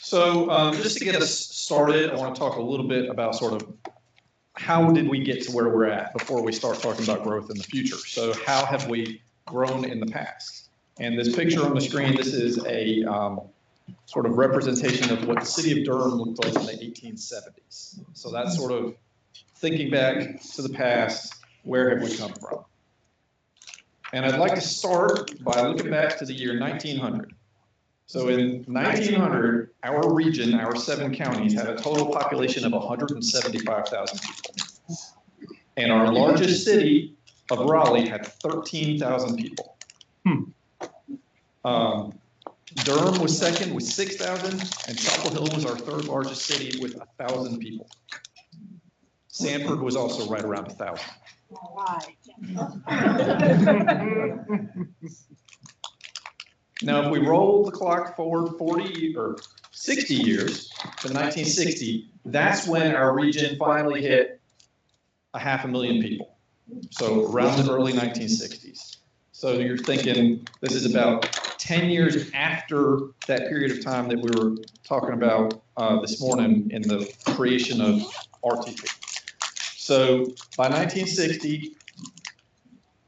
Just to get us started, I want to talk a little bit about sort of how did we get to where we're at before we start talking about growth in the future. So how have we grown in the past? And this picture on the screen, this is a sort of representation of what the city of Durham looked like in the 1870s. So that's sort of thinking back to the past, where have we come from? And I'd like to start by looking back to the year 1900. So in 1900, our region, our 7 counties, had a total population of 175,000 people. And our largest city of Raleigh had 13,000 people. Durham was second with 6,000, and Chapel Hill was our 3rd largest city with 1,000 people. Sanford was also right around 1,000. All right. Now, if we roll the clock forward 40 or 60 years to 1960, that's when our region finally hit 500,000 people. So around the early 1960s. So you're thinking this is about 10 years after that period of time that we were talking about this morning in the creation of RTP. So by 1960,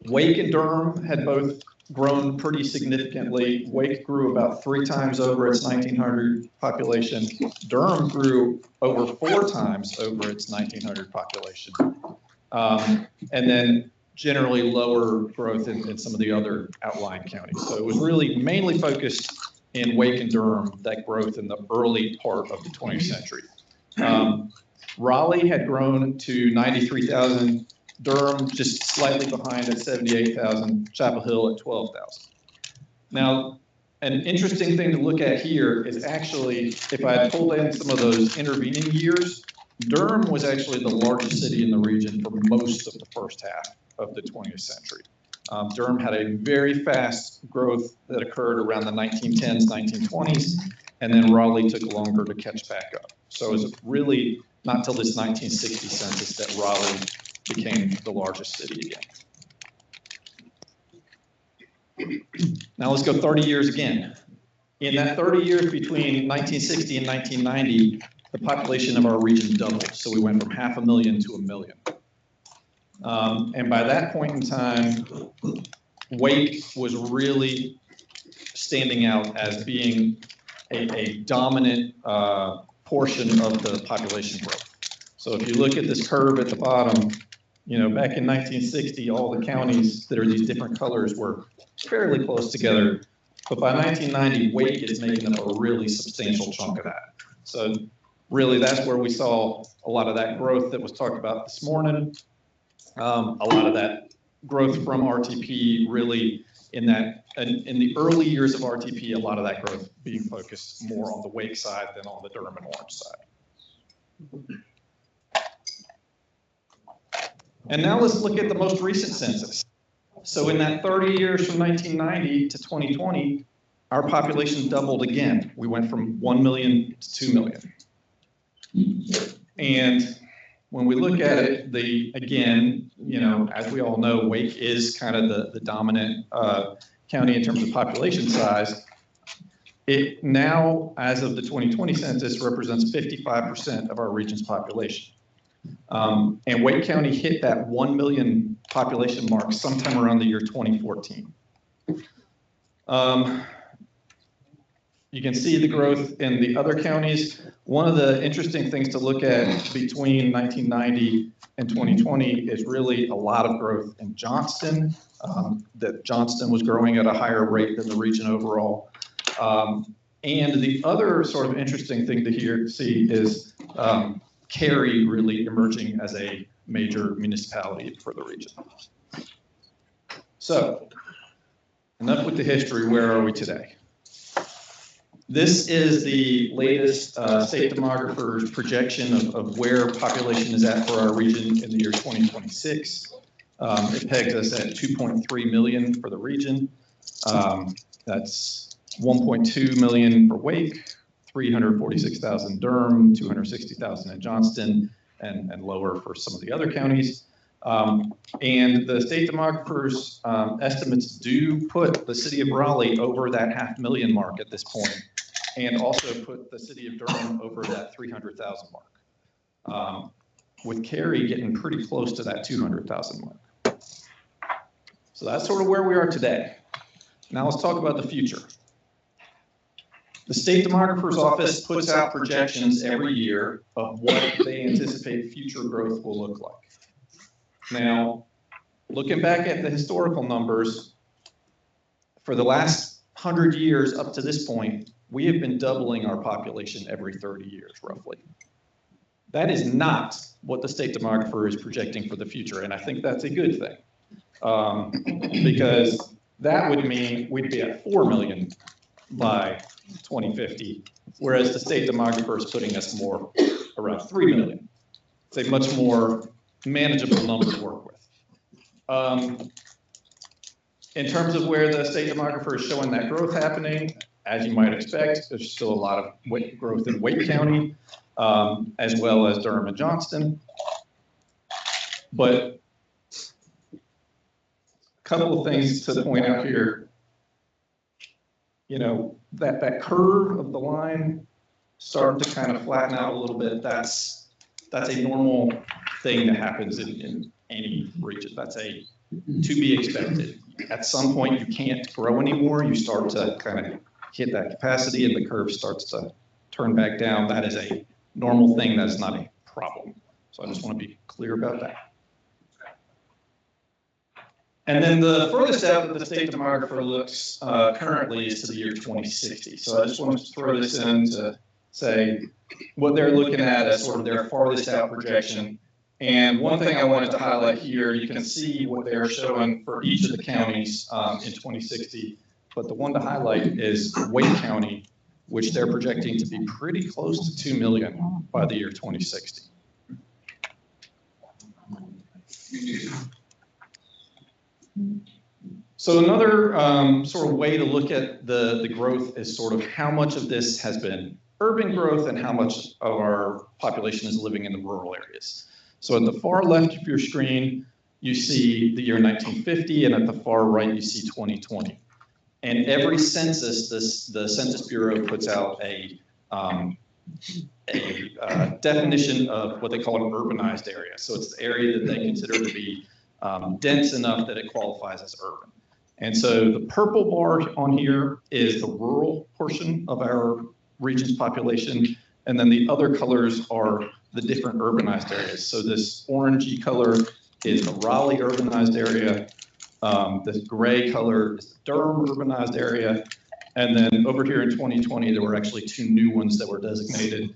Wake and Durham had both grown pretty significantly. Wake grew about 3 times over its 1900 population. Durham grew over 4 times over its 1900 population. And then generally lower growth in some of the other outlying counties. So it was really mainly focused in Wake and Durham, that growth in the early part of the 20th century. Raleigh had grown to 93,000. Durham just slightly behind at 78,000, Chapel Hill at 12,000. Now, an interesting thing to look at here is actually, if I had pulled in some of those intervening years, Durham was actually the largest city in the region for most of the first half of the 20th century. Durham had a very fast growth that occurred around the 1910s, 1920s, and then Raleigh took longer to catch back up. So it was really not till this 1960 census that Raleigh became the largest city again. Now let's go 30 years again. In that 30 years between 1960 and 1990, the population of our region doubled. So we went from 500,000 to 1 million. And by that point in time, Wake was really standing out as being a dominant portion of the population growth. So if you look at this curve at the bottom, you know, back in 1960, all the counties that are these different colors were fairly close together. But by 1990, Wake is making up a really substantial chunk of that. So really, that's where we saw a lot of that growth that was talked about this morning. A lot of that growth from RTP really in the early years of RTP, a lot of that growth being focused more on the Wake side than on the Durham and Orange side. And now let's look at the most recent census. So in that 30 years from 1990 to 2020, our population doubled again. We went from 1 million to 2 million. And when we look at it, again, you know, as we all know, Wake is kind of the dominant county in terms of population size. It now, as of the 2020 census, represents 55% of our region's population. And Wake County hit that 1 million population mark sometime around the year 2014. You can see the growth in the other counties. One of the interesting things to look at between 1990 and 2020 is really a lot of growth in Johnston. That Johnston was growing at a higher rate than the region overall. And the other sort of interesting thing to see is Cary really emerging as a major municipality for the region. So, enough with the history. Where are we today? This is the latest state demographer's projection of where population is at for our region in the year 2026. It pegs us at 2.3 million for the region. That's 1.2 million for Wake, 346,000 Durham, 260,000 in Johnston, and lower for some of the other counties. And the state demographer's estimates do put the city of Raleigh over that 500,000 mark at this point. and also put the city of Durham over that 300,000 mark, with Cary getting pretty close to that 200,000 mark. So that's sort of where we are today. Now let's talk about the future. The State Demographer's Office puts out projections every year of what they anticipate future growth will look like. Now, looking back at the historical numbers, for the last 100 years up to this point, we have been doubling our population every 30 years, roughly. That is not what the State Demographer is projecting for the future, and I think that's a good thing. Because that would mean we'd be at 4 million by 2050, whereas the State Demographer is putting us more around 3 million. It's a much more manageable number to work with. In terms of where the State Demographer is showing that growth happening, as you might expect, there's still a lot of growth in Wake County, as well as Durham and Johnston. But a couple of things to point out here. You know, that curve of the line starting to kind of flatten out a little bit. That's a normal thing that happens in any region. That's to be expected. At some point, you can't grow anymore. You start to kind of hit that capacity, and the curve starts to turn back down. That is a normal thing. That's not a problem. So I just want to be clear about that. And then the furthest out that the State Demographer looks currently is to the year 2060. So I just wanted to throw this in to say what they're looking at as sort of their farthest out projection. And one thing I wanted to highlight here, you can see what they're showing for each of the counties in 2060. But the one to highlight is Wake County, which they're projecting to be pretty close to 2 million by the year 2060. So another sort of way to look at the growth is sort of how much of this has been urban growth and how much of our population is living in the rural areas. So at the far left of your screen, you see the year 1950, and at the far right, you see 2020. And every census, the Census Bureau puts out a definition of what they call an urbanized area. So it's the area that they consider to be dense enough that it qualifies as urban. And so the purple bar on here is the rural portion of our region's population, and then the other colors are the different urbanized areas. So this orangey color is the Raleigh urbanized area. This gray color is the Durham urbanized area. And then over here in 2020, there were actually 2 new ones that were designated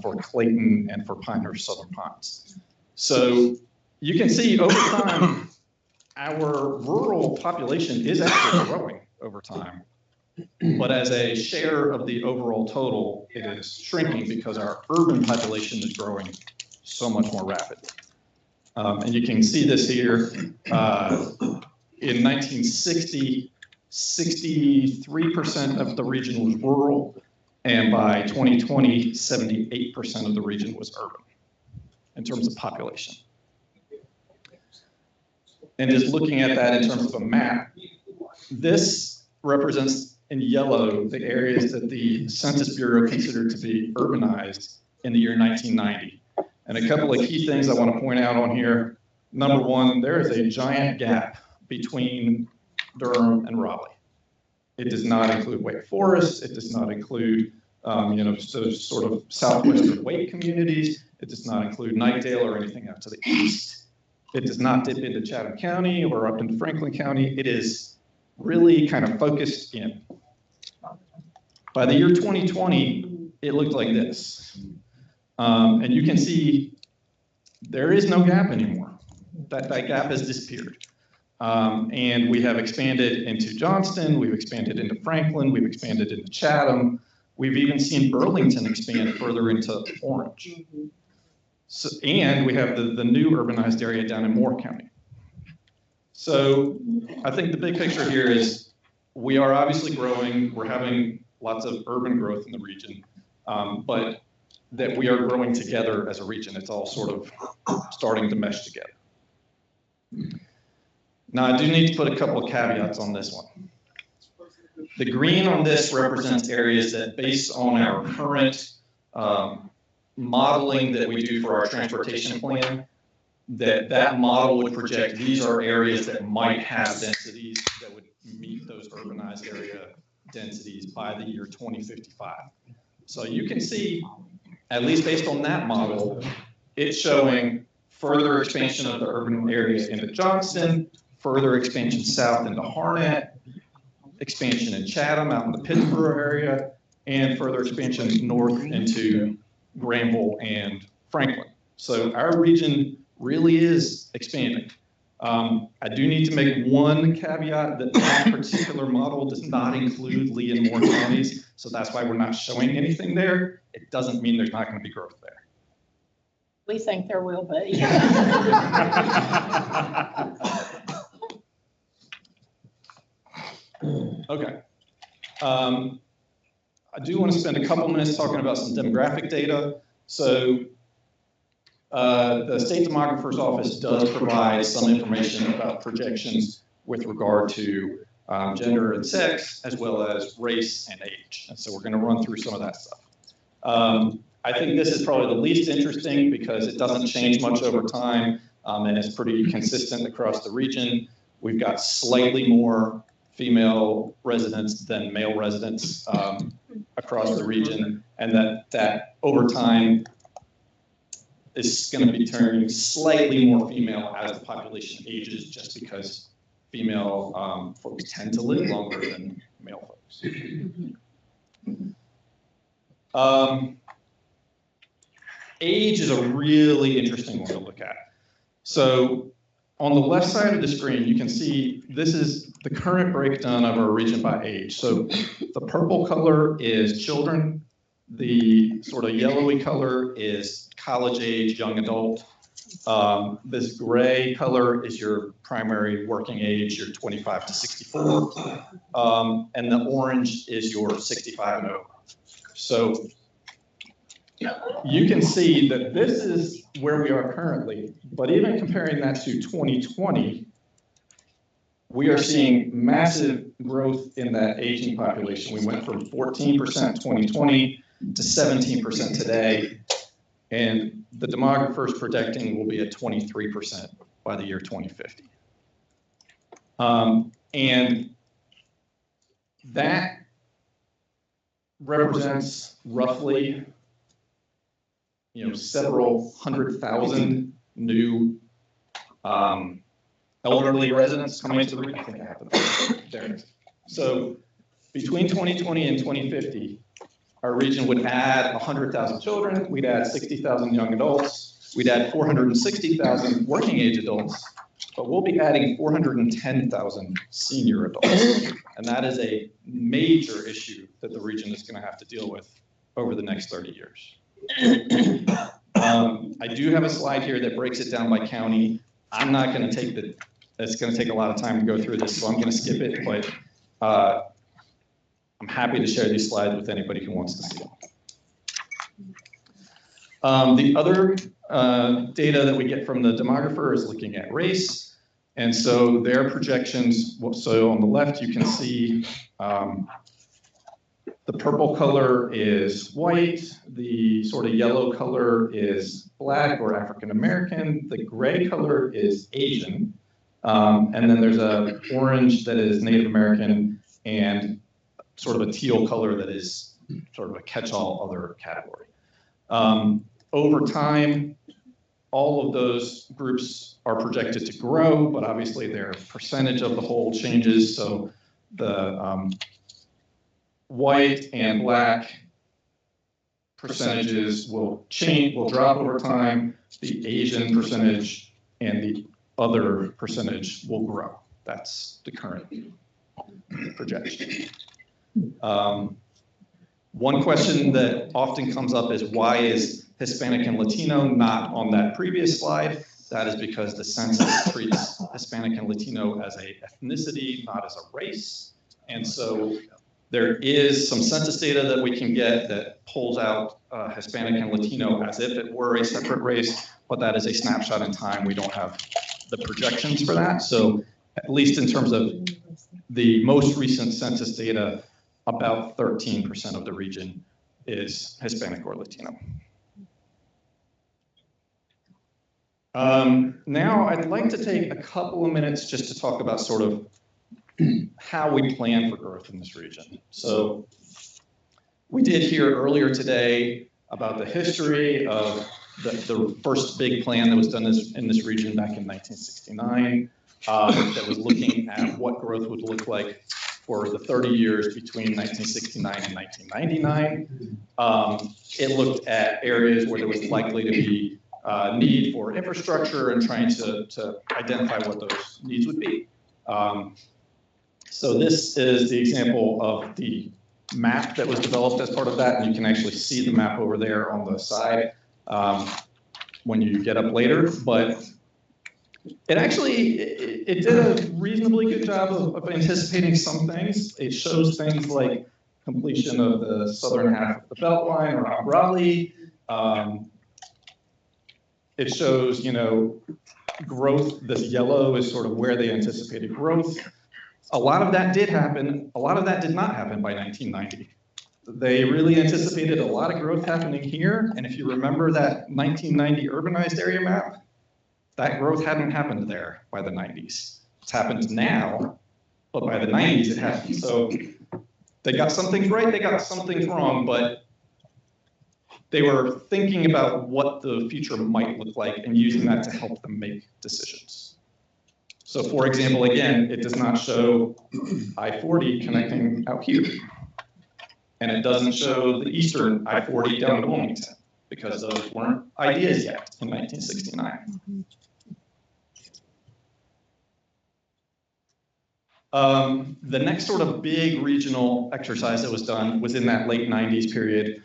for Clayton and for Pinehurst Southern Pines. So you can see over time, our rural population is actually growing over time. But as a share of the overall total, it is shrinking because our urban population is growing so much more rapidly. And you can see this here. In 1960, 63% of the region was rural, and by 2020, 78% of the region was urban in terms of population. And just looking at that in terms of a map, this represents in yellow the areas that the Census Bureau considered to be urbanized in the year 1990. And a couple of key things I want to point out on here. Number one, there is a giant gap between Durham and Raleigh. It does not include Wake Forest. It does not include, those sort of southwestern Wake communities. It does not include Knightdale or anything out to the east. It does not dip into Chatham County or up into Franklin County. It is really kind of focused in. By the year 2020, it looked like this. And you can see there is no gap anymore. That gap has disappeared. And we have expanded into Johnston, we've expanded into Franklin, we've expanded into Chatham. We've even seen Burlington expand further into Orange. So, and we have the new urbanized area down in Moore County. So I think the big picture here is we are obviously growing. We're having lots of urban growth in the region, but that we are growing together as a region. It's all sort of starting to mesh together. Now, I do need to put a couple of caveats on this one. the green on this represents areas that, based on our current modeling that we do for our transportation plan, that model would project these are areas that might have densities that would meet those urbanized area densities by the year 2055. So you can see, at least based on that model, it's showing further expansion of the urban areas into Johnston, further expansion south into Harnett, expansion in Chatham out in the Pittsburgh area, and further expansion north into Granville and Franklin. So our region really is expanding. I do need to make one caveat that that particular model does not include Lee and Moore counties, so that's why we're not showing anything there. It doesn't mean there's not going to be growth there. We think there will be. Okay. I do want to spend a couple minutes talking about some demographic data. So the State Demographer's Office does provide some information about projections with regard to gender and sex, as well as race and age. And so we're going to run through some of that stuff. I think this is probably the least interesting because it doesn't change much over time, and it's pretty consistent across the region. We've got slightly more female residents than male residents across the region, and that over time is going to be turning slightly more female as the population ages, just because female folks tend to live longer than male folks. Age is a really interesting one to look at. So on the left side of the screen, you can see this is the current breakdown of our region by age. So the purple color is children. The sort of yellowy color is college age, young adult. This gray color is your primary working age, your 25 to 64. And the orange is your 65 and over. So you can see that this is where we are currently, but even comparing that to 2020, we are seeing massive growth in that aging population. We went from 14% 2020 to 17% today, and the demographers predicting will be at 23% by the year 2050. And that represents roughly several 100,000 new elderly residents coming into the region. I think I have the there. So between 2020 and 2050, our region would add 100,000 children, we'd add 60,000 young adults, we'd add 460,000 working age adults, but we'll be adding 410,000 senior adults. And that is a major issue that the region is going to have to deal with over the next 30 years. I do have a slide here that breaks it down by county. I'm not going to take it's going to take a lot of time to go through this, so I'm going to skip it, but I'm happy to share these slides with anybody who wants to see them. The other data that we get from the demographer is looking at race, and so their projections, so on the left you can see the purple color is white, the sort of yellow color is black or African American, the gray color is Asian, and then there's a orange that is Native American, and sort of a teal color that is sort of a catch-all other category. Over time, all of those groups are projected to grow, but obviously their percentage of the whole changes, so the white and black percentages will drop over time. The Asian percentage and the other percentage will grow. That's the current projection. One question that often comes up is, why is Hispanic and Latino not on that previous slide? That is because the census treats Hispanic and Latino as an ethnicity, not as a race. And so there is some census data that we can get that pulls out Hispanic and Latino as if it were a separate race, but that is a snapshot in time. We don't have the projections for that. So at least in terms of the most recent census data, about 13% of the region is Hispanic or Latino. Now I'd like to take a couple of minutes just to talk about sort of how we plan for growth in this region. So we did hear earlier today about the history of the first big plan that was done in this region back in 1969 that was looking at what growth would look like for the 30 years between 1969 and 1999. It looked at areas where there was likely to be need for infrastructure and trying to identify what those needs would be. So this is the example of the map that was developed as part of that, and you can actually see the map over there on the side when you get up later. But it actually, it did a reasonably good job of anticipating some things. It shows things like completion of the southern half of the Beltline around Raleigh. It shows, you know, growth. This yellow is sort of where they anticipated growth. A lot of that did happen. A lot of that did not happen by 1990. They really anticipated a lot of growth happening here. And if you remember that 1990 urbanized area map, that growth hadn't happened there by the 90s. It's happened now, but by the 90s it happened. So they got some things right, they got some things wrong, but they were thinking about what the future might look like and using that to help them make decisions. So for example, again, it does not show I-40 connecting out here. And it doesn't show the eastern I-40 down to Wilmington, because those weren't ideas yet in 1969. The next sort of big regional exercise that was done was in that late 90s period.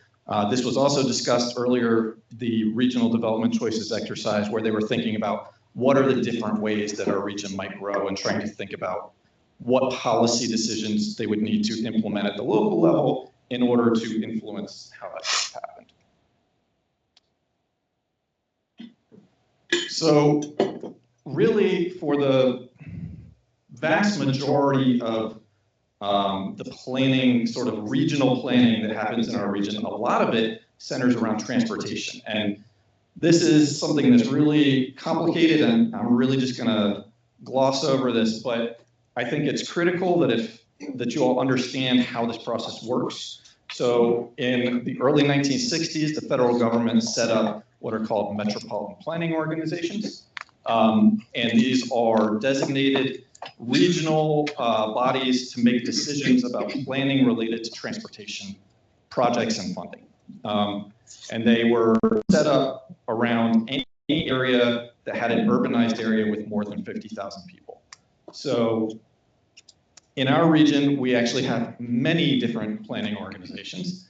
This was also discussed earlier, the regional development choices exercise, where they were thinking about what are the different ways that our region might grow and trying to think about what policy decisions they would need to implement at the local level in order to influence how that happened. So really, for the vast majority of the planning, sort of regional planning that happens in our region, a lot of it centers around transportation. And this is something that's really complicated, and I'm really just going to gloss over this, but I think it's critical that you all understand how this process works. So in the early 1960s, the federal government set up what are called metropolitan planning organizations. And these are designated regional bodies to make decisions about planning related to transportation projects and funding. And they were set up around any area that had an urbanized area with more than 50,000 people. So in our region, we actually have many different planning organizations.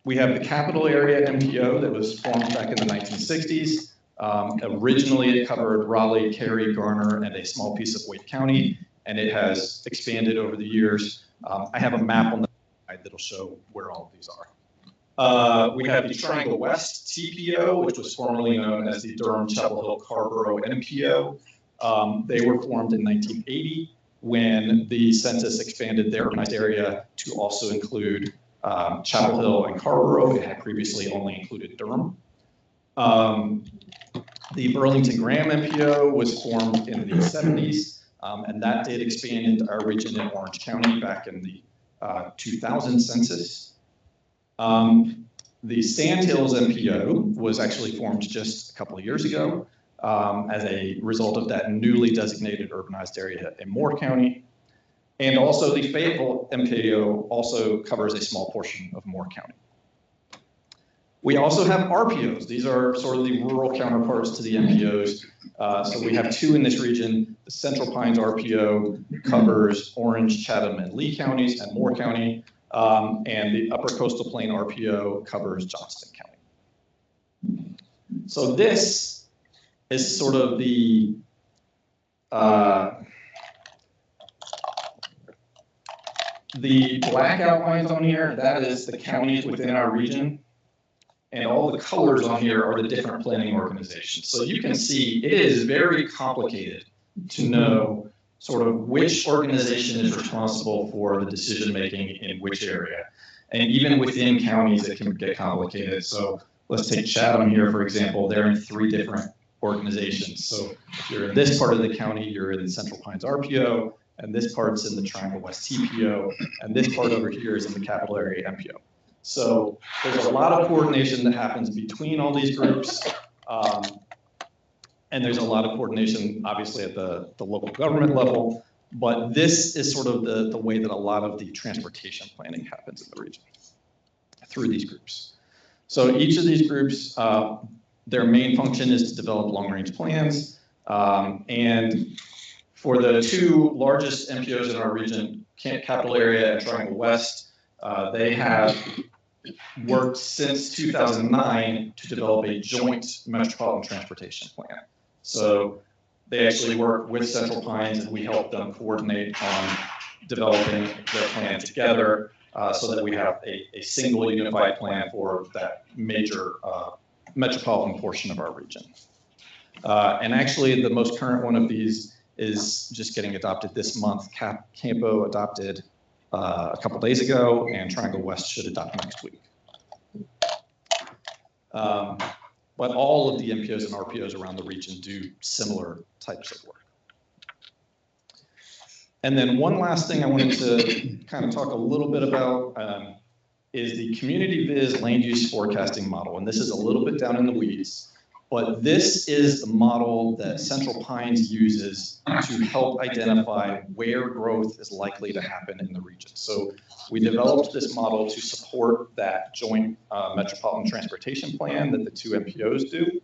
We have the capital area MPO that was formed back in the 1960s. Originally, it covered Raleigh, Cary, Garner, and a small piece of Wake County, and it has expanded over the years. I have a map on the side that'll show where all of these are. We have the Triangle West TPO, which was formerly known as the Durham, Chapel Hill, Carrboro MPO. They were formed in 1980 when the census expanded their urbanized area to also include Chapel Hill and Carrboro. It had previously only included Durham. The Burlington-Graham MPO was formed in the 70s, and that did expand into our region in Orange County back in the 2000 census. The Sandhills MPO was actually formed just a couple of years ago as a result of that newly designated urbanized area in Moore County. And also the Fayetteville MPO also covers a small portion of Moore County. We also have RPOs. These are sort of the rural counterparts to the MPOs. So we have two in this region. The Central Pines RPO covers Orange, Chatham, and Lee counties and Moore County. And the Upper Coastal Plain RPO covers Johnston County. So this is sort of the black outlines on here. That is the counties within our region. And all the colors on here are the different planning organizations. So you can see it is very complicated to know sort of which organization is responsible for the decision-making in which area. And even within counties, it can get complicated. So let's take Chatham here, for example. They're in 3 different organizations. So if you're in this part of the county, you're in Central Pines RPO, and this part's in the Triangle West TPO, and this part over here is in the Capital Area MPO. So there's a lot of coordination that happens between all these groups. And there's a lot of coordination, obviously, at the local government level. But this is sort of the way that a lot of the transportation planning happens in the region, through these groups. So each of these groups, their main function is to develop long-range plans. And for the 2 largest MPOs in our region, Capital Area and Triangle West, they have worked since 2009 to develop a joint metropolitan transportation plan. So they actually work with Central Pines, and we help them coordinate on developing their plan together so that we have a single unified plan for that major metropolitan portion of our region. And actually, the most current one of these is just getting adopted this month. Campo adopted a couple days ago, and Triangle West should adopt next week. But all of the MPOs and RPOs around the region do similar types of work. And then one last thing I wanted to kind of talk a little bit about is the community viz land use forecasting model. And this is a little bit down in the weeds, but this is the model that Central Pines uses to help identify where growth is likely to happen in the region. So we developed this model to support that joint metropolitan transportation plan that the 2 MPOs do.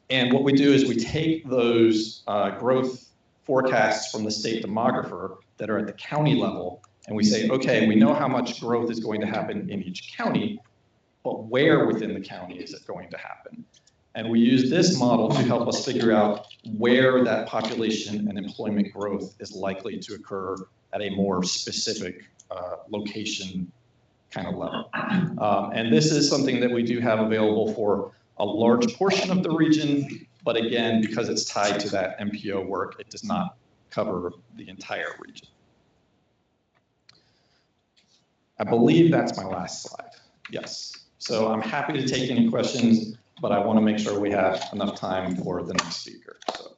And what we do is we take those growth forecasts from the state demographer that are at the county level, and we say, okay, we know how much growth is going to happen in each county, but where within the county is it going to happen? And we use this model to help us figure out where that population and employment growth is likely to occur at a more specific location kind of level. And this is something that we do have available for a large portion of the region, but again, because it's tied to that MPO work, it does not cover the entire region. I believe that's my last slide. Yes. So I'm happy to take any questions, but I want to make sure we have enough time for the next speaker. So.